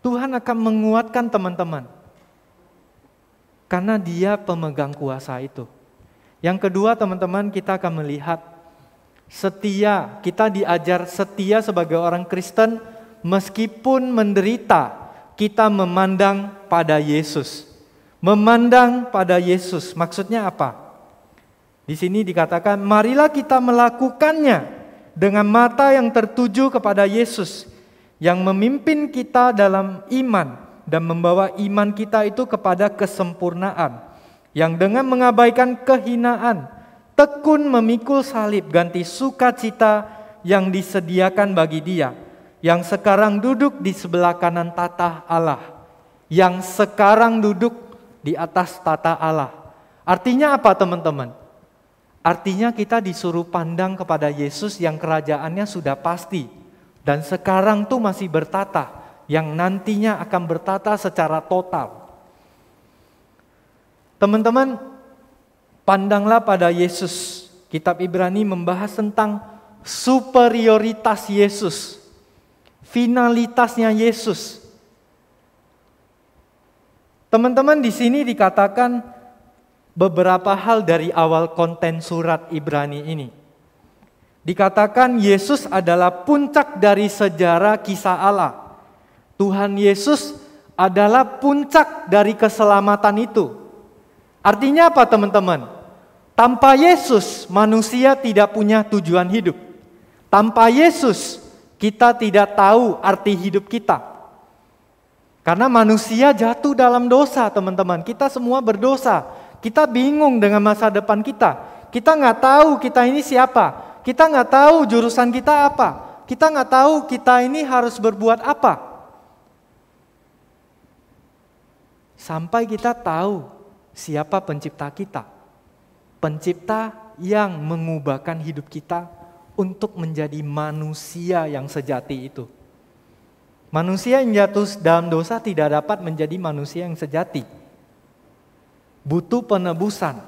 Tuhan akan menguatkan teman-teman. Karena dia pemegang kuasa itu. Yang kedua teman-teman, kita akan melihat setia. Kita diajar setia sebagai orang Kristen, meskipun menderita, kita memandang pada Yesus. Memandang pada Yesus, maksudnya apa? Di sini dikatakan, marilah kita melakukannya dengan mata yang tertuju kepada Yesus, yang memimpin kita dalam iman dan membawa iman kita itu kepada kesempurnaan, yang dengan mengabaikan kehinaan, tekun memikul salib, ganti sukacita yang disediakan bagi Dia, yang sekarang duduk di sebelah kanan tata Allah, yang sekarang duduk di atas tata Allah. Artinya apa teman-teman? Artinya kita disuruh pandang kepada Yesus yang kerajaannya sudah pasti dan sekarang tuh masih bertata, yang nantinya akan bertata secara total. Teman-teman, pandanglah pada Yesus. Kitab Ibrani membahas tentang superioritas Yesus, finalitasnya Yesus. Teman-teman, di sini dikatakan beberapa hal dari awal konten surat Ibrani ini. Dikatakan Yesus adalah puncak dari sejarah kisah Allah. Tuhan Yesus adalah puncak dari keselamatan itu. Artinya apa teman-teman? Tanpa Yesus manusia tidak punya tujuan hidup. Tanpa Yesus kita tidak tahu arti hidup kita. Karena manusia jatuh dalam dosa teman-teman. Kita semua berdosa. Kita bingung dengan masa depan kita. Kita nggak tahu kita ini siapa. Kita nggak tahu jurusan kita apa. Kita nggak tahu kita ini harus berbuat apa. Sampai kita tahu siapa pencipta kita. Pencipta yang mengubahkan hidup kita untuk menjadi manusia yang sejati itu. Manusia yang jatuh dalam dosa tidak dapat menjadi manusia yang sejati. Butuh penebusan.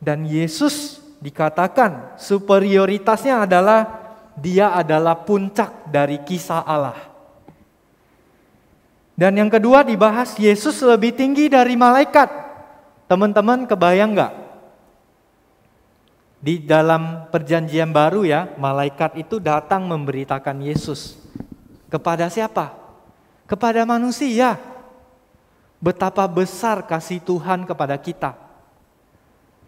Dan Yesus dikatakan superioritasnya adalah Dia adalah puncak dari kisah Allah. Dan yang kedua dibahas Yesus lebih tinggi dari malaikat. Teman-teman kebayang nggak? Di dalam perjanjian baru ya, malaikat itu datang memberitakan Yesus. Kepada siapa? Kepada manusia. Betapa besar kasih Tuhan kepada kita.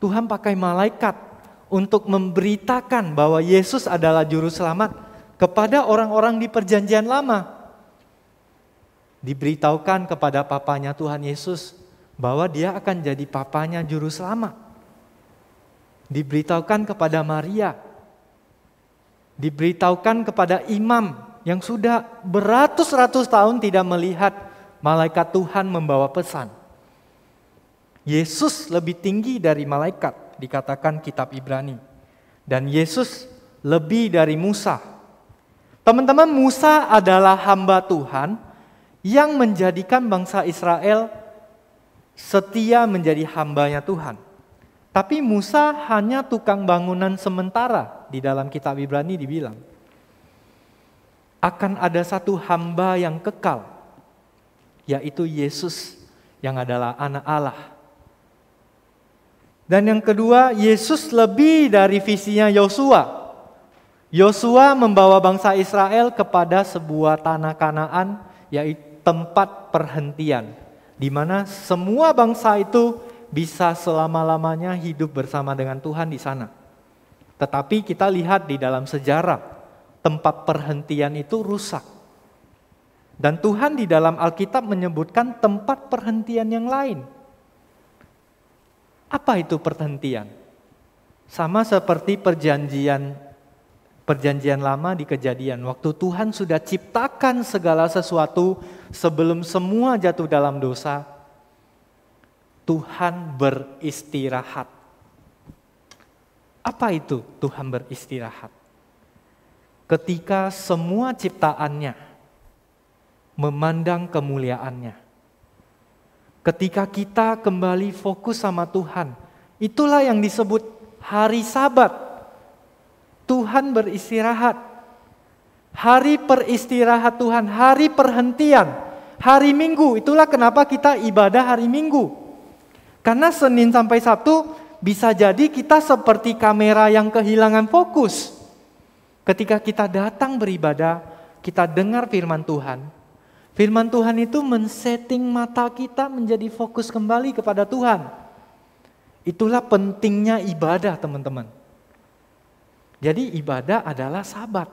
Tuhan pakai malaikat untuk memberitakan bahwa Yesus adalah juru selamat kepada orang-orang di perjanjian lama. Diberitahukan kepada papanya Tuhan Yesus bahwa dia akan jadi papanya juru selamat. Diberitahukan kepada Maria. Diberitahukan kepada imam yang sudah beratus-ratus tahun tidak melihat malaikat Tuhan membawa pesan. Yesus lebih tinggi dari malaikat, dikatakan kitab Ibrani. Dan Yesus lebih dari Musa. Teman-teman, Musa adalah hamba Tuhan yang menjadikan bangsa Israel setia menjadi hambanya Tuhan. Tapi Musa hanya tukang bangunan sementara, di dalam kitab Ibrani dibilang. Akan ada satu hamba yang kekal, yaitu Yesus yang adalah anak Allah. Dan yang kedua, Yesus lebih dari visinya Yosua. Yosua membawa bangsa Israel kepada sebuah tanah Kanaan, yaitu tempat perhentian, di mana semua bangsa itu bisa selama-lamanya hidup bersama dengan Tuhan di sana. Tetapi kita lihat di dalam sejarah, tempat perhentian itu rusak. Dan Tuhan di dalam Alkitab menyebutkan tempat perhentian yang lain. Apa itu perhentian? Sama seperti perjanjian lama di Kejadian. Waktu Tuhan sudah ciptakan segala sesuatu sebelum semua jatuh dalam dosa, Tuhan beristirahat. Apa itu Tuhan beristirahat? Ketika semua ciptaannya memandang kemuliaannya. Ketika kita kembali fokus sama Tuhan, itulah yang disebut hari Sabat. Tuhan beristirahat. Hari peristirahat Tuhan, hari perhentian, hari Minggu. Itulah kenapa kita ibadah hari Minggu. Karena Senin sampai Sabtu bisa jadi kita seperti kamera yang kehilangan fokus. Ketika kita datang beribadah, kita dengar firman Tuhan. Firman Tuhan itu men-setting mata kita menjadi fokus kembali kepada Tuhan. Itulah pentingnya ibadah, teman-teman. Jadi ibadah adalah sabat.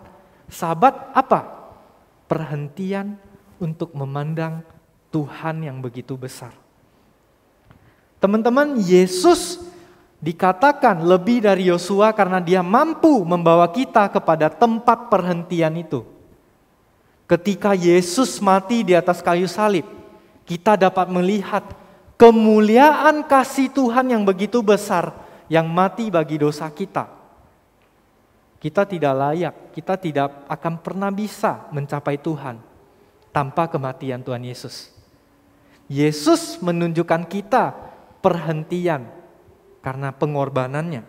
Sabat apa? Perhentian untuk memandang Tuhan yang begitu besar. Teman-teman, Yesus dikatakan lebih dari Yosua karena dia mampu membawa kita kepada tempat perhentian itu. Ketika Yesus mati di atas kayu salib, kita dapat melihat kemuliaan kasih Tuhan yang begitu besar yang mati bagi dosa kita. Kita tidak layak, kita tidak akan pernah bisa mencapai Tuhan tanpa kematian Tuhan Yesus. Yesus menunjukkan kita perhentian karena pengorbanannya.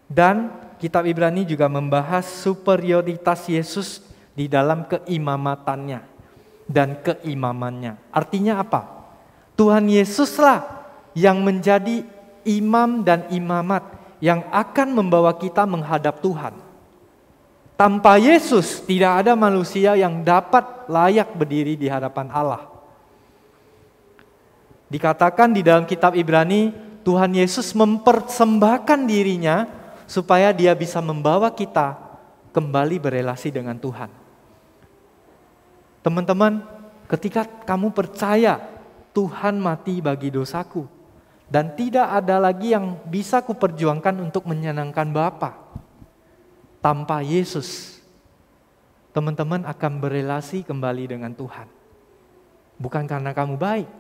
Dan kitab Ibrani juga membahas superioritas Yesus di dalam keimamatannya dan keimamannya. Artinya apa? Tuhan Yesuslah yang menjadi imam dan imamat yang akan membawa kita menghadap Tuhan. Tanpa Yesus tidak ada manusia yang dapat layak berdiri di hadapan Allah. Dikatakan di dalam kitab Ibrani, Tuhan Yesus mempersembahkan dirinya supaya dia bisa membawa kita kembali berelasi dengan Tuhan. Teman-teman, ketika kamu percaya Tuhan mati bagi dosaku dan tidak ada lagi yang bisa kuperjuangkan untuk menyenangkan Bapa, tanpa Yesus, teman-teman akan berelasi kembali dengan Tuhan. Bukan karena kamu baik,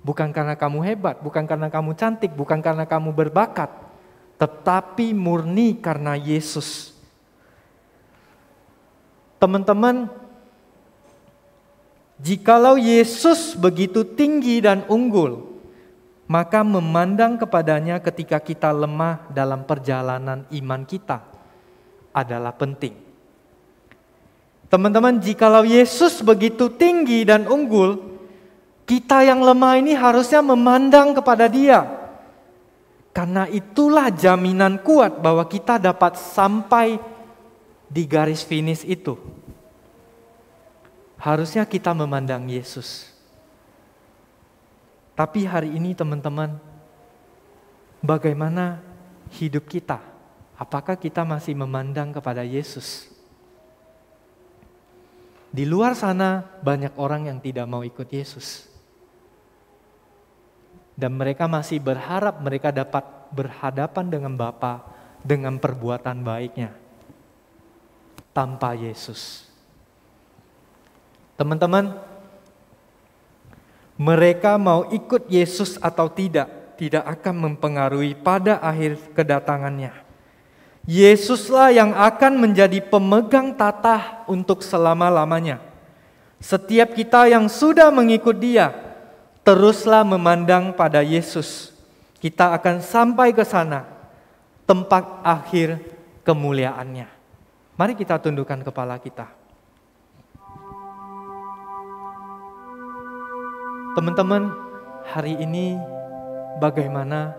bukan karena kamu hebat, bukan karena kamu cantik, bukan karena kamu berbakat, tetapi murni karena Yesus. Teman-teman, jikalau Yesus begitu tinggi dan unggul, maka memandang kepadanya ketika kita lemah dalam perjalanan iman kita adalah penting. Teman-teman, jikalau Yesus begitu tinggi dan unggul, kita yang lemah ini harusnya memandang kepada Dia. Karena itulah jaminan kuat bahwa kita dapat sampai di garis finish itu. Harusnya kita memandang Yesus. Tapi hari ini teman-teman, bagaimana hidup kita? Apakah kita masih memandang kepada Yesus? Di luar sana banyak orang yang tidak mau ikut Yesus. Dan mereka masih berharap mereka dapat berhadapan dengan Bapa dengan perbuatan baiknya. Tanpa Yesus. Teman-teman, mereka mau ikut Yesus atau tidak akan mempengaruhi pada akhir kedatangannya. Yesuslah yang akan menjadi pemegang tatah untuk selama-lamanya. Setiap kita yang sudah mengikut Dia, teruslah memandang pada Yesus. Kita akan sampai ke sana, tempat akhir kemuliaannya. Mari kita tundukkan kepala kita. Teman-teman, hari ini bagaimana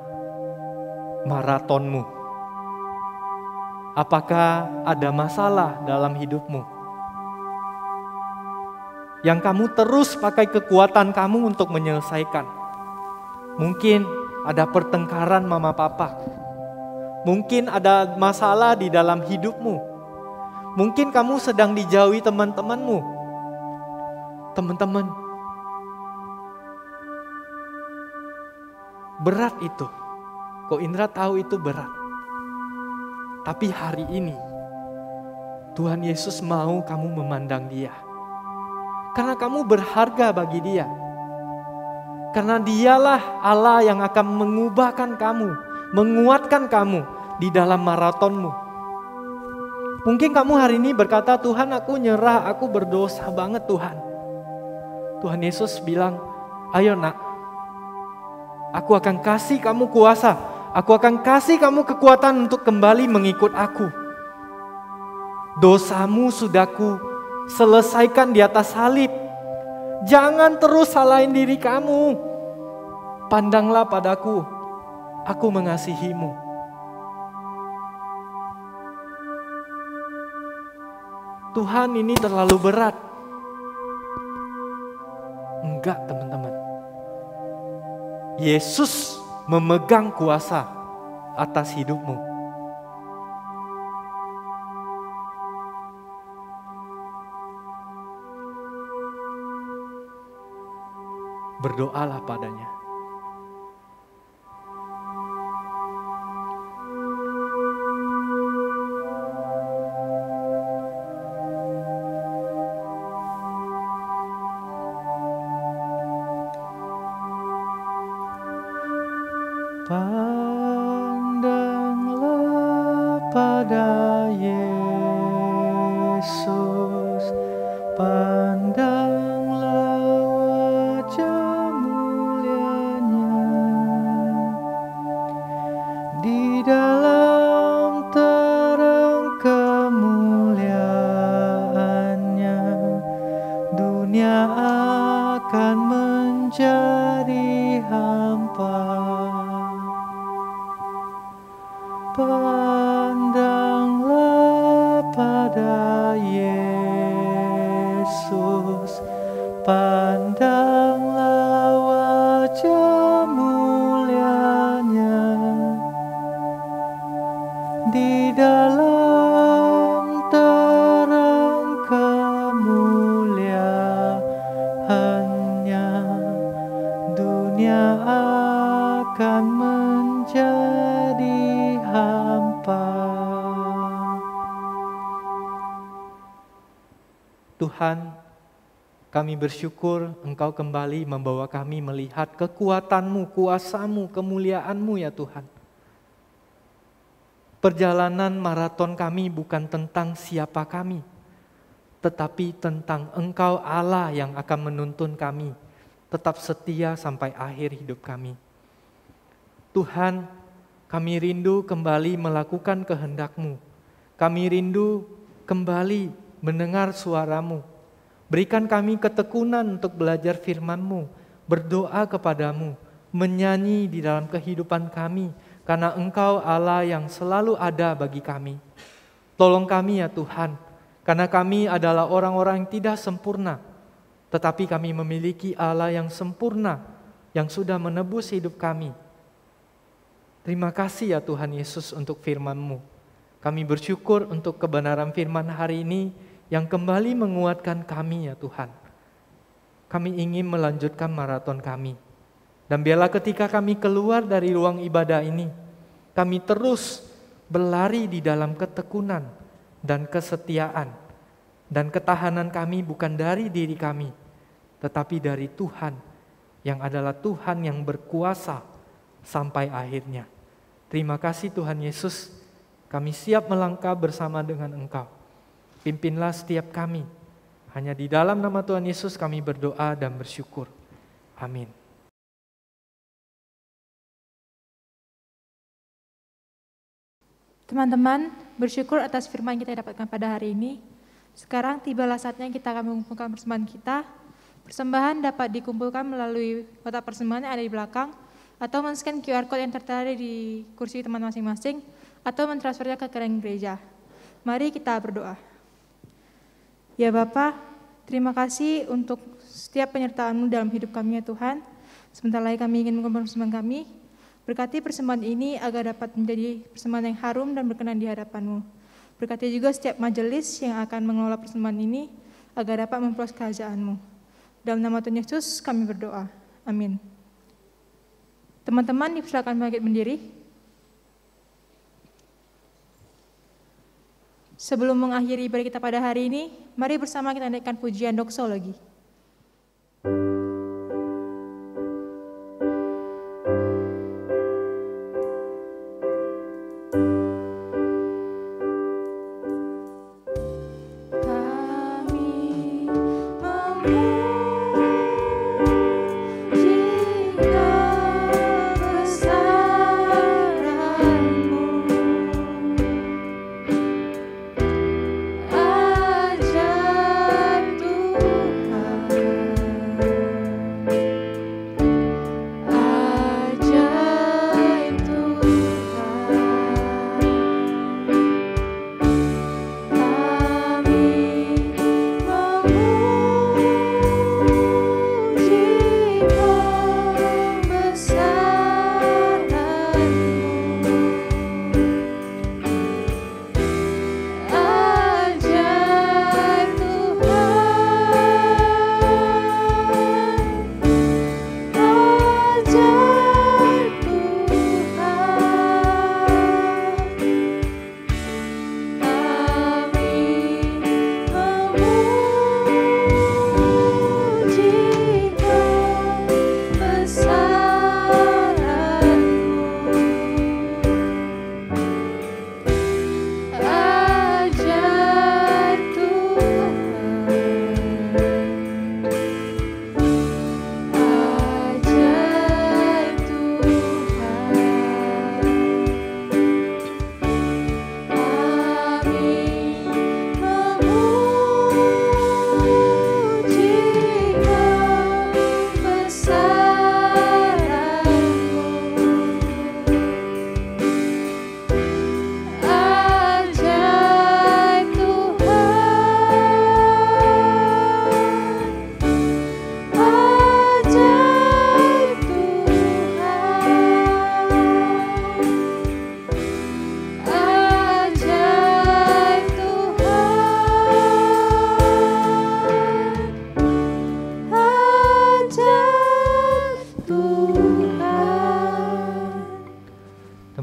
maratonmu? Apakah ada masalah dalam hidupmu? Yang kamu terus pakai kekuatan kamu untuk menyelesaikan. Mungkin ada pertengkaran mama papa. Mungkin ada masalah di dalam hidupmu. Mungkin kamu sedang dijauhi teman-temanmu. Teman-teman, berat itu. Kok Indra tahu itu berat. Tapi hari ini Tuhan Yesus mau kamu memandang Dia. Karena kamu berharga bagi Dia. Karena Dialah Allah yang akan mengubahkan kamu, menguatkan kamu di dalam maratonmu. Mungkin kamu hari ini berkata, Tuhan aku nyerah, aku berdosa banget Tuhan. Tuhan Yesus bilang, ayo nak, aku akan kasih kamu kuasa. Aku akan kasih kamu kekuatan untuk kembali mengikut aku. Dosamu sudah ku selesaikan di atas salib. Jangan terus salahin diri kamu. Pandanglah padaku, aku mengasihimu. Tuhan, ini terlalu berat. Enggak, teman-teman. Yesus memegang kuasa atas hidupmu. Berdoalah padanya. Pandanglah pada Yesus, pandanglah wajah mulianya, di dalam terang kemuliaannya, dunia akan menjadi hampa. Pandanglah pada Yesus, pandanglah wajah mulianya, di dalam terang kemuliaannya, dunia akan menjadi hampa. Tuhan, kami bersyukur Engkau kembali membawa kami melihat kekuatan-Mu, kuasa-Mu, kemuliaan-Mu ya Tuhan. Perjalanan maraton kami bukan tentang siapa kami, tetapi tentang Engkau Allah yang akan menuntun kami tetap setia sampai akhir hidup kami. Tuhan, kami rindu kembali melakukan kehendak-Mu. Kami rindu kembali mendengar suara-Mu. Berikan kami ketekunan untuk belajar firman-Mu, berdoa kepadamu, menyanyi di dalam kehidupan kami, karena Engkau Allah yang selalu ada bagi kami. Tolong kami ya Tuhan, karena kami adalah orang-orang yang tidak sempurna, tetapi kami memiliki Allah yang sempurna, yang sudah menebus hidup kami. Terima kasih ya Tuhan Yesus untuk firman-Mu. Kami bersyukur untuk kebenaran firman hari ini yang kembali menguatkan kami ya Tuhan. Kami ingin melanjutkan maraton kami. Dan biarlah ketika kami keluar dari ruang ibadah ini, kami terus berlari di dalam ketekunan dan kesetiaan. Dan ketahanan kami bukan dari diri kami, tetapi dari Tuhan yang adalah Tuhan yang berkuasa sampai akhirnya. Terima kasih Tuhan Yesus, kami siap melangkah bersama dengan Engkau. Pimpinlah setiap kami. Hanya di dalam nama Tuhan Yesus kami berdoa dan bersyukur. Amin. Teman-teman, bersyukur atas firman yang kita dapatkan pada hari ini. Sekarang tibalah saatnya kita akan mengumpulkan persembahan kita. Persembahan dapat dikumpulkan melalui kotak persembahan yang ada di belakang, atau men-scan QR Code yang tertera di kursi teman masing-masing, atau mentransfernya ke rekening gereja. Mari kita berdoa. Ya Bapa, terima kasih untuk setiap penyertaan-Mu dalam hidup kami ya Tuhan. Sebentar lagi kami ingin mengumpulkan persembahan kami. Berkati persembahan ini agar dapat menjadi persembahan yang harum dan berkenan di hadapan-Mu. Berkati juga setiap majelis yang akan mengelola persembahan ini agar dapat memperluas kerajaan-Mu. Dalam nama Tuhan Yesus kami berdoa. Amin. Teman-teman dipersilakan bangkit berdiri. Sebelum mengakhiri ibadah kita pada hari ini, mari bersama kita naikkan pujian doksologi.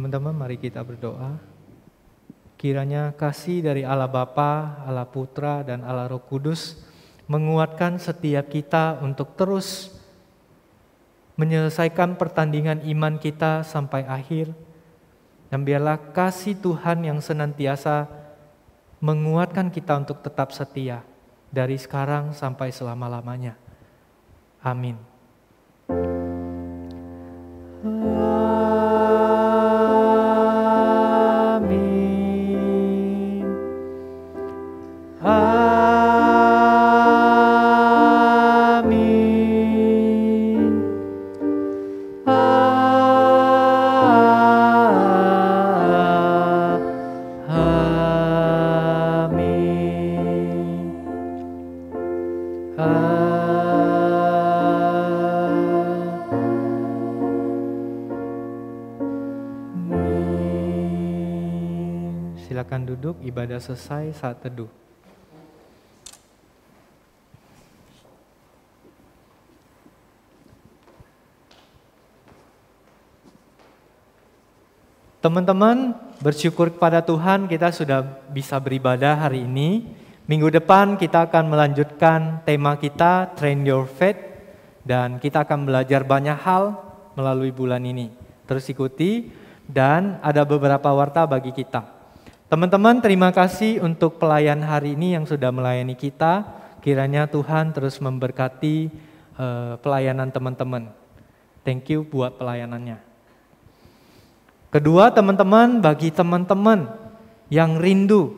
Teman-teman, mari kita berdoa. Kiranya kasih dari Allah Bapa, Allah Putra, dan Allah Roh Kudus menguatkan setiap kita untuk terus menyelesaikan pertandingan iman kita sampai akhir. Dan biarlah kasih Tuhan yang senantiasa menguatkan kita untuk tetap setia dari sekarang sampai selama-lamanya. Amin. Silakan duduk, ibadah selesai, saat teduh. Teman-teman, bersyukur kepada Tuhan kita sudah bisa beribadah hari ini. Minggu depan kita akan melanjutkan tema kita, Train Your Faith, dan kita akan belajar banyak hal melalui bulan ini. Terus ikuti, dan ada beberapa warta bagi kita. Teman-teman, terima kasih untuk pelayan hari ini yang sudah melayani kita. Kiranya Tuhan terus memberkati pelayanan teman-teman. Thank you buat pelayanannya. Kedua, teman-teman, bagi teman-teman yang rindu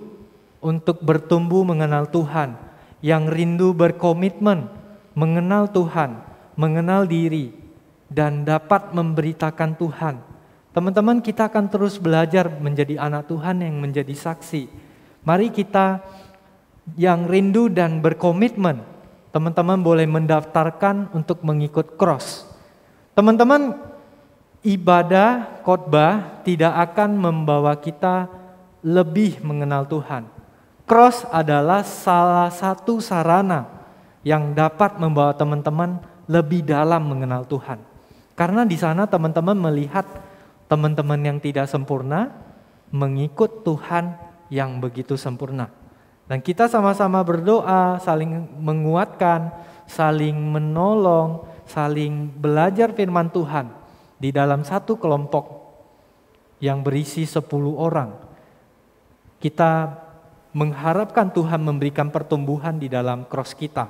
untuk bertumbuh mengenal Tuhan, yang rindu berkomitmen mengenal Tuhan, mengenal diri, dan dapat memberitakan Tuhan. Teman-teman, kita akan terus belajar menjadi anak Tuhan yang menjadi saksi. Mari kita yang rindu dan berkomitmen, teman-teman boleh mendaftarkan untuk mengikut cross. Teman-teman, ibadah khotbah tidak akan membawa kita lebih mengenal Tuhan. Cross adalah salah satu sarana yang dapat membawa teman-teman lebih dalam mengenal Tuhan. Karena di sana teman-teman melihat teman-teman yang tidak sempurna mengikut Tuhan yang begitu sempurna. Dan kita sama-sama berdoa, saling menguatkan, saling menolong, saling belajar firman Tuhan di dalam satu kelompok yang berisi 10 orang. Kita mengharapkan Tuhan memberikan pertumbuhan di dalam cross kita.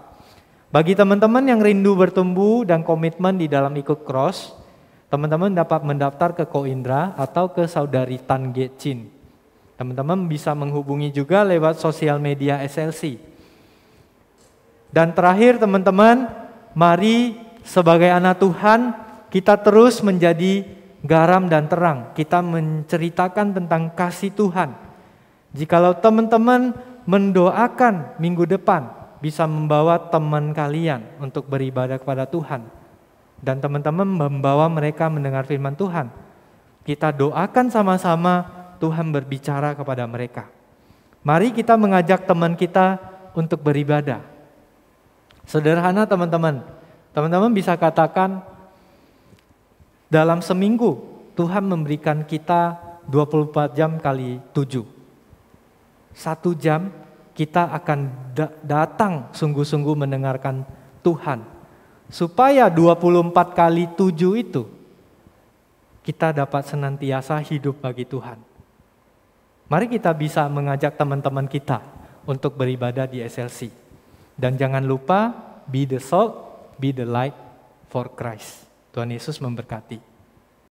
Bagi teman-teman yang rindu bertumbuh dan komitmen di dalam ikut cross, teman-teman dapat mendaftar ke Ko Indra atau ke Saudari Tan Ge Chin. Teman-teman bisa menghubungi juga lewat sosial media SLC. Dan terakhir teman-teman, mari sebagai anak Tuhan kita terus menjadi garam dan terang. Kita menceritakan tentang kasih Tuhan. Jikalau teman-teman mendoakan minggu depan bisa membawa teman kalian untuk beribadah kepada Tuhan. Dan teman-teman membawa mereka mendengar firman Tuhan. Kita doakan sama-sama Tuhan berbicara kepada mereka. Mari kita mengajak teman kita untuk beribadah. Sederhana teman-teman. Teman-teman bisa katakan dalam seminggu Tuhan memberikan kita 24 jam kali 7. 1 jam kita akan datang sungguh-sungguh mendengarkan Tuhan. Supaya 24 kali 7 itu kita dapat senantiasa hidup bagi Tuhan. Mari kita bisa mengajak teman-teman kita untuk beribadah di SLC. Dan jangan lupa, be the salt, be the light for Christ. Tuhan Yesus memberkati.